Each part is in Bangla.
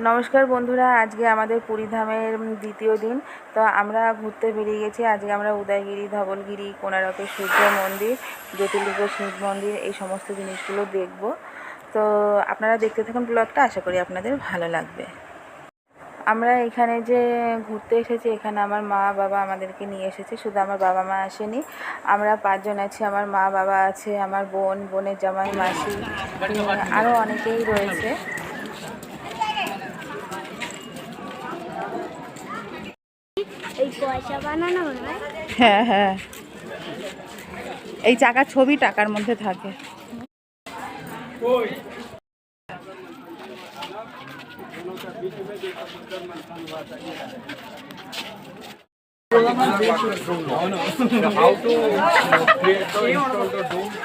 নমস্কার বন্ধুরা, আজকে আমাদের পুরীধামের দ্বিতীয় দিন। তো আমরা ঘুরতে বেরিয়ে গেছি। আজকে আমরা উদয়গিরি, ধবলগিরি, কোণারকের সূর্য মন্দির, জ্যোতির্লিঙ্গ শিব মন্দির এই সমস্ত জিনিসগুলো দেখব। তো আপনারা দেখতে থাকুন ব্লগটা, আশা করি আপনাদের ভালো লাগবে। আমরা এখানে যে ঘুরতে এসেছি, এখানে আমার মা বাবা আমাদেরকে নিয়ে এসেছে। শুধু আমার বাবা মা আসেনি, আমরা 5 জন আছি। আমার মা বাবা আছে, আমার বোন, বোনের জামাই, মাসি, আরও অনেকেই রয়েছে। হ্যাঁ হ্যাঁ, এই চাকার ছবি টাকার মধ্যে থাকে। How to create the install the dome?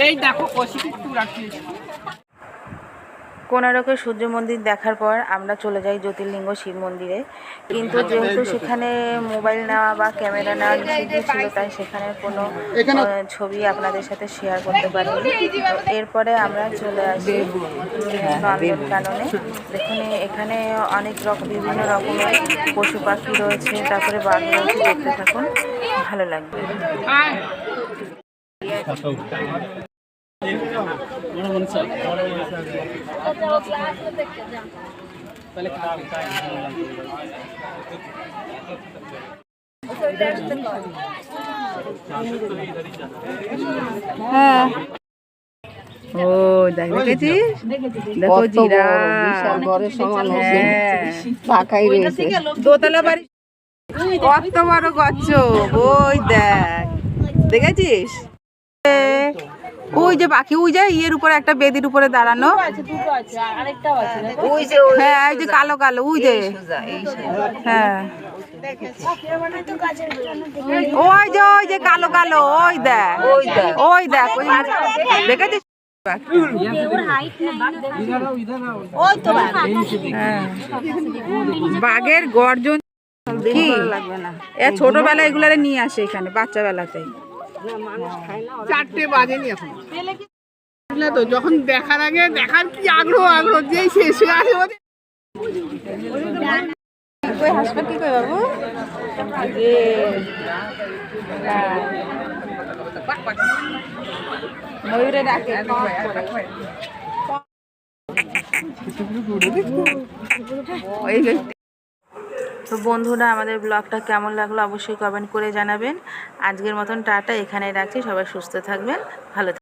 এই দেখো কোণারকের সূর্য মন্দির দেখার পর আমরা চলে যাই জ্যোতির্লিঙ্গ শিব মন্দিরে। কিন্তু যেহেতু সেখানে মোবাইল নেওয়া বা ক্যামেরা নেওয়া নিষিদ্ধ ছিল, তাই সেখানে কোনো ছবি আপনাদের সাথে শেয়ার করতে পারিনি। এরপরে আমরা চলে আসি নন্দনকাননে। দেখুন এখানে অনেক বিভিন্ন রকমের পশু পাখি রয়েছে, তারপরে বাঘ রয়েছে। দেখতে থাকুন, ভালো লাগবে। হ্যাঁ, ও দেখেছিস, দেখো দোতলা বাড়ি, কত বড় কচ্ছপ। ওই দেখ, দেখেছিস? ওই যে পাখি, ওই যে ইয়ের উপরে একটা বেদির উপরে দাঁড়ানো। হ্যাঁ, এই যে কালো কালো, ওই যে। হ্যাঁ, ওই যে ওই যে কালো কালো, ওই দেখ, ওই দেখ, ওই দেখেছিস? বাঘের গর্জন কি ছোটবেলায় এগুলারে নিয়ে আসে এখানে, বাচ্চা বেলাতেই। 4টে বাজেনি এখন তো, যখন দেখার আগে দেখার কি আগ্রহ যেই শেষ হয়ে আসে। হাসপাতাল কি কই বাবু? ময়ূরে ডাকে। তো বন্ধুরা, আমাদের ব্লগটা কেমন লাগলো অবশ্যই কমেন্ট করে জানাবেন। আজকের মতন টাটা, এখানেই রাখছি। সবাই সুস্থ থাকবেন, ভালো থাকবেন।